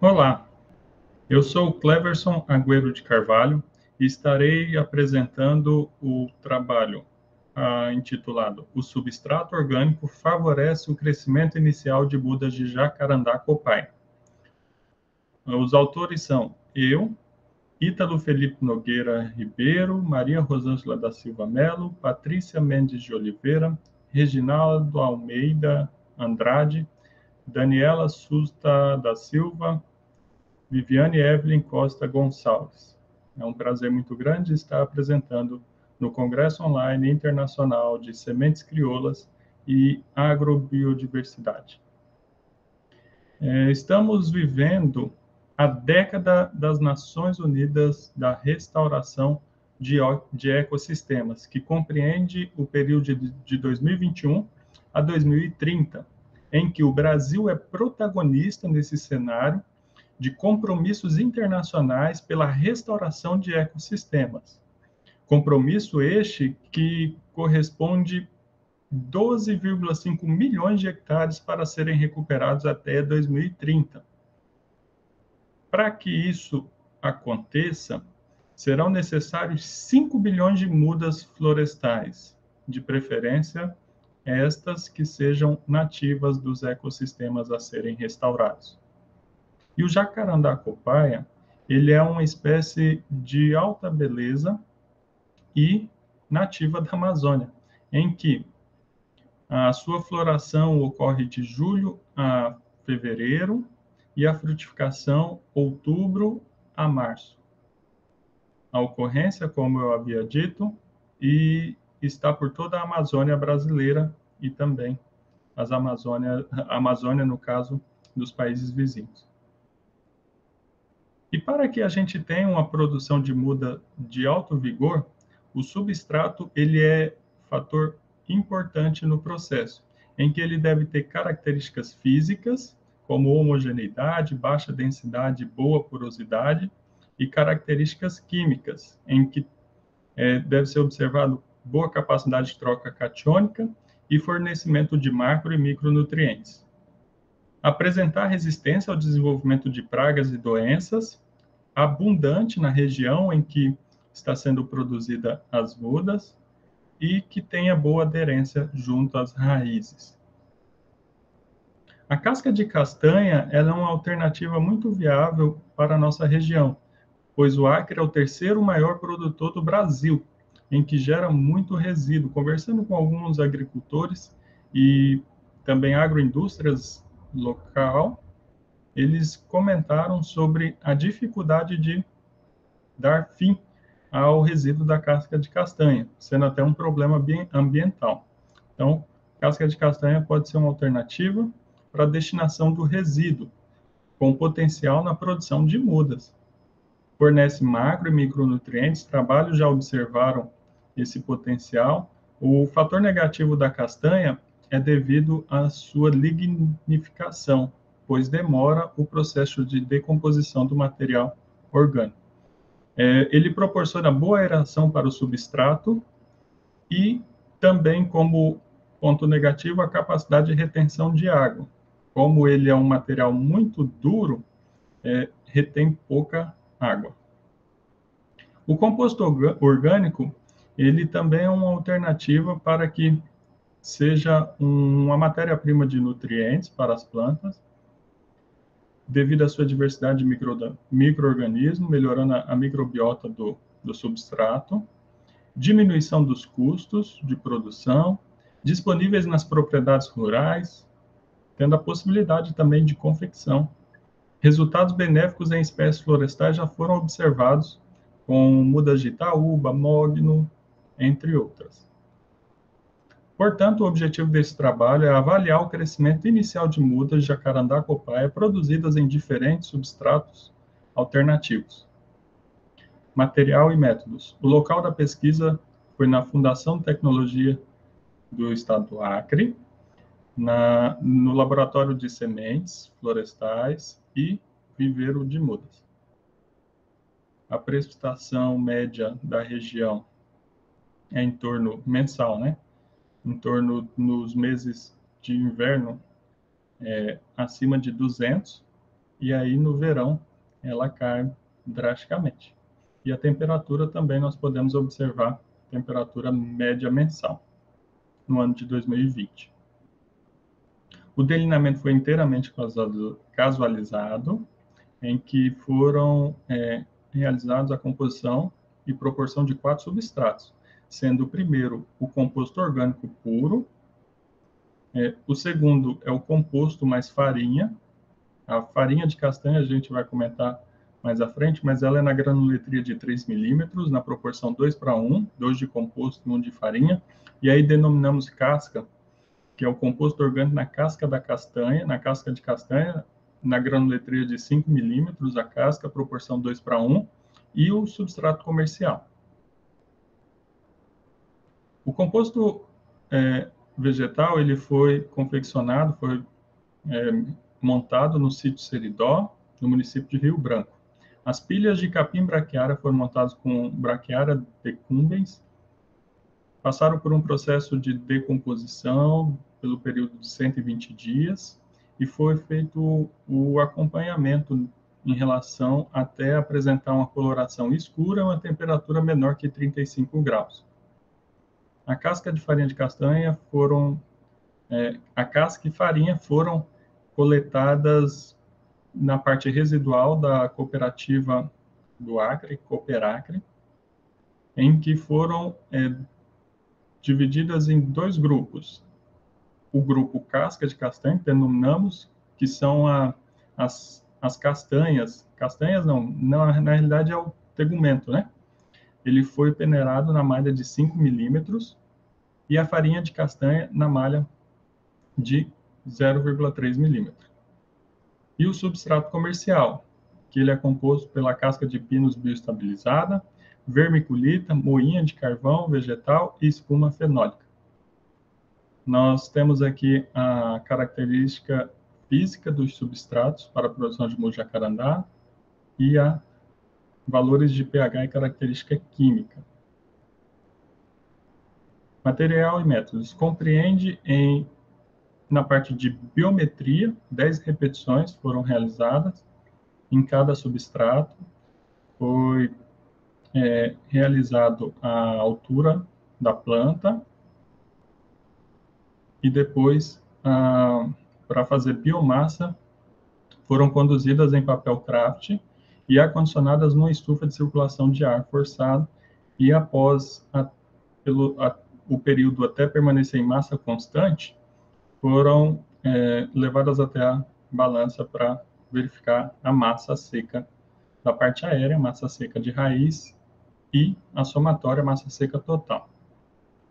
Olá, eu sou o Cleverson Agüero de Carvalho e estarei apresentando o trabalho intitulado O substrato orgânico favorece o crescimento inicial de mudas de jacarandá copaí. Os autores são eu, Ítalo Felipe Nogueira Ribeiro, Maria Rosângela da Silva Melo, Patrícia Mendes de Oliveira, Reginaldo Almeida Andrade, Daniela Susta da Silva, Viviane Evelyn Costa Gonçalves. É um prazer muito grande estar apresentando no Congresso Online Internacional de Sementes Crioulas e Agrobiodiversidade. Estamos vivendo a década das Nações Unidas da restauração de ecossistemas, que compreende o período de 2021 a 2030, em que o Brasil é protagonista nesse cenário de compromissos internacionais pela restauração de ecossistemas. Compromisso este que corresponde 12,5 milhões de hectares para serem recuperados até 2030. Para que isso aconteça, serão necessários 5 bilhões de mudas florestais, de preferência estas que sejam nativas dos ecossistemas a serem restaurados. E o jacarandá copaia, ele é uma espécie de alta beleza e nativa da Amazônia, em que a sua floração ocorre de julho a fevereiro e a frutificação outubro a março. A ocorrência, como eu havia dito, e está por toda a Amazônia brasileira e também a Amazônia, no caso, dos países vizinhos. E para que a gente tenha uma produção de muda de alto vigor, o substrato ele é fator importante no processo, em que ele deve ter características físicas, como homogeneidade, baixa densidade, boa porosidade, e características químicas, em que deve ser observado boa capacidade de troca catiônica e fornecimento de macro e micronutrientes. Apresentar resistência ao desenvolvimento de pragas e doenças, abundante na região em que está sendo produzida as mudas e que tenha boa aderência junto às raízes. A casca de castanha ela é uma alternativa muito viável para a nossa região, pois o Acre é o terceiro maior produtor do Brasil, em que gera muito resíduo. Conversando com alguns agricultores e também agroindústrias local, eles comentaram sobre a dificuldade de dar fim ao resíduo da casca de castanha, sendo até um problema ambiental. Então, casca de castanha pode ser uma alternativa para a destinação do resíduo, com potencial na produção de mudas. Fornece macro e micronutrientes, trabalhos já observaram esse potencial. O fator negativo da castanha é devido à sua lignificação, pois demora o processo de decomposição do material orgânico. Ele proporciona boa aeração para o substrato e também, como ponto negativo, a capacidade de retenção de água. Como ele é um material muito duro, retém pouca água. O composto orgânico, ele também é uma alternativa para que seja uma matéria-prima de nutrientes para as plantas, devido à sua diversidade de micro-organismos, melhorando a microbiota do substrato, diminuição dos custos de produção, disponíveis nas propriedades rurais, tendo a possibilidade também de confecção. Resultados benéficos em espécies florestais já foram observados com mudas de Itaúba, mogno, entre outras. Portanto, o objetivo desse trabalho é avaliar o crescimento inicial de mudas de jacarandá copaia produzidas em diferentes substratos alternativos. Material e métodos. O local da pesquisa foi na Fundação de Tecnologia do Estado do Acre, no Laboratório de Sementes Florestais e Viveiro de Mudas. A precipitação média da região é em torno, mensal, né? Em torno, nos meses de inverno, acima de 200, e aí no verão ela cai drasticamente. E a temperatura também nós podemos observar temperatura média mensal no ano de 2020. O delineamento foi inteiramente casualizado, em que foram realizados a composição e proporção de 4 substratos, sendo o primeiro o composto orgânico puro, o segundo é o composto mais farinha. A farinha de castanha a gente vai comentar mais à frente, mas ela é na granuletria de 3 milímetros, na proporção 2:1, 2 de composto e 1 de farinha. E aí denominamos casca, que é o composto orgânico na casca da castanha, na casca de castanha, na granuletria de 5 milímetros, a casca, proporção 2:1, e o substrato comercial. O composto vegetal, ele foi confeccionado, foi montado no sítio Seridó, no município de Rio Branco. As pilhas de capim braquiária foram montadas com braquiária decumbens, passaram por um processo de decomposição pelo período de 120 dias e foi feito o acompanhamento em relação até apresentar uma coloração escura e uma temperatura menor que 35 graus. A casca de farinha de castanha a casca e farinha foram coletadas na parte residual da cooperativa do Acre, Cooperacre, em que foram divididas em 2 grupos. O grupo casca de castanha, que denominamos, que são as castanhas. Castanhas não, na realidade é o tegumento, né? Ele foi peneirado na malha de 5 milímetros e a farinha de castanha na malha de 0,3 milímetros. E o substrato comercial, que ele é composto pela casca de pinos bioestabilizada, vermiculita, moinha de carvão vegetal e espuma fenólica. Nós temos aqui a característica física dos substratos para a produção de mousse de jacarandá e a valores de pH e característica química. Material e métodos. Compreende na parte de biometria, 10 repetições foram realizadas em cada substrato. Foi realizado a altura da planta e depois, para fazer biomassa, foram conduzidas em papel craft e acondicionadas numa estufa de circulação de ar forçado e após o período até permanecer em massa constante, foram levadas até a balança para verificar a massa seca da parte aérea, massa seca de raiz e a somatória massa seca total.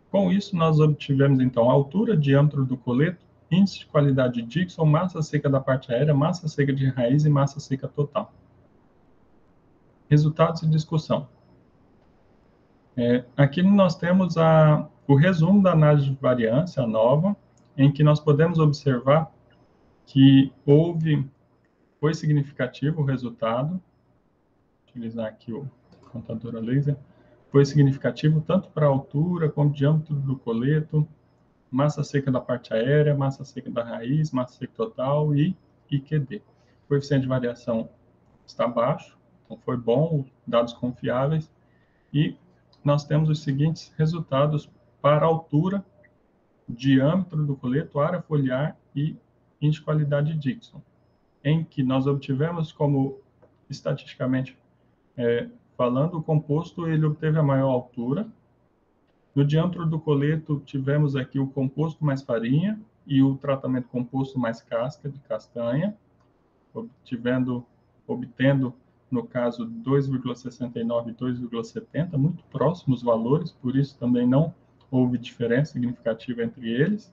Com isso, nós obtivemos, então, a altura, diâmetro do coleto, índice de qualidade de Dixon, massa seca da parte aérea, massa seca de raiz e massa seca total. Resultados e discussão. Aqui nós temos o resumo da análise de variância nova, em que nós podemos observar que foi significativo o resultado, vou utilizar aqui o contador a laser, foi significativo tanto para a altura como diâmetro do coleto, massa seca da parte aérea, massa seca da raiz, massa seca total e IQD. O coeficiente de variação está baixo, então foi bom, dados confiáveis, e nós temos os seguintes resultados para a altura, diâmetro do coleto, área foliar e índice de qualidade de Dixon, em que nós obtivemos como, estatisticamente falando, o composto ele obteve a maior altura. No diâmetro do coleto, tivemos aqui o composto mais farinha e o tratamento composto mais casca de castanha, obtendo, no caso, 2,69 e 2,70, muito próximos valores, por isso também não houve diferença significativa entre eles.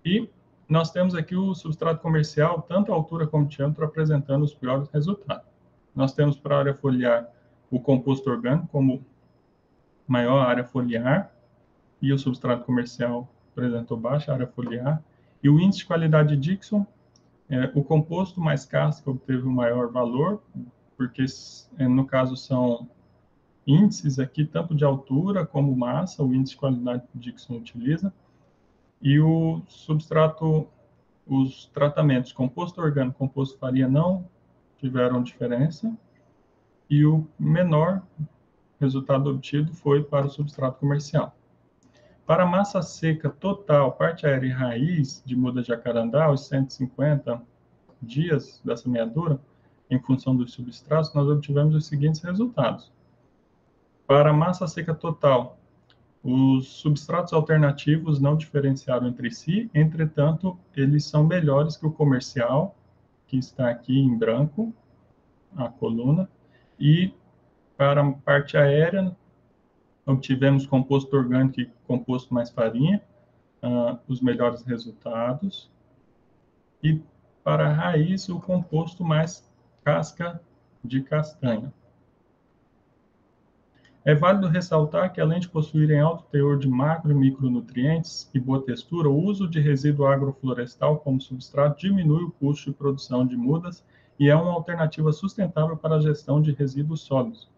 E nós temos aqui o substrato comercial, tanto a altura como o diâmetro, apresentando os piores resultados. Nós temos para a área foliar o composto orgânico como maior área foliar, e o substrato comercial apresentou baixa área foliar, e o índice de qualidade de Dixon, o composto mais casca obteve o maior valor, porque no caso são índices aqui, tanto de altura como massa, o índice de qualidade de Dixon utiliza, e o substrato, os tratamentos composto orgânico, composto farinha não tiveram diferença, e o menor resultado obtido foi para o substrato comercial. Para a massa seca total, parte aérea e raiz de muda de jacarandá, os 150 dias da semeadura, em função dos substratos, nós obtivemos os seguintes resultados. Para a massa seca total, os substratos alternativos não diferenciaram entre si, entretanto, eles são melhores que o comercial, que está aqui em branco, a coluna, e para a parte aérea, obtivemos composto orgânico e composto mais farinha, os melhores resultados, e para a raiz, o composto mais casca de castanha. É válido ressaltar que, além de possuírem alto teor de macro e micronutrientes e boa textura, o uso de resíduo agroflorestal como substrato diminui o custo de produção de mudas e é uma alternativa sustentável para a gestão de resíduos sólidos,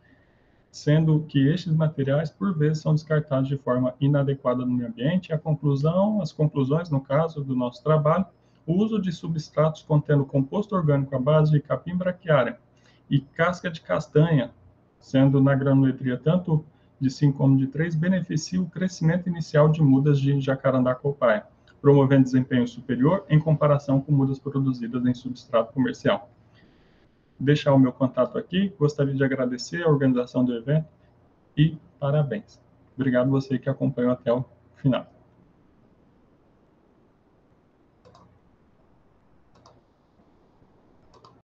sendo que estes materiais, por vezes, são descartados de forma inadequada no meio ambiente. As conclusões, no caso do nosso trabalho, o uso de substratos contendo composto orgânico à base de capim braquiária e casca de castanha, sendo na granulometria tanto de 5 como de 3, beneficia o crescimento inicial de mudas de jacarandá copaia, promovendo desempenho superior em comparação com mudas produzidas em substrato comercial. Deixar o meu contato aqui, gostaria de agradecer a organização do evento e parabéns. Obrigado você que acompanhou até o final.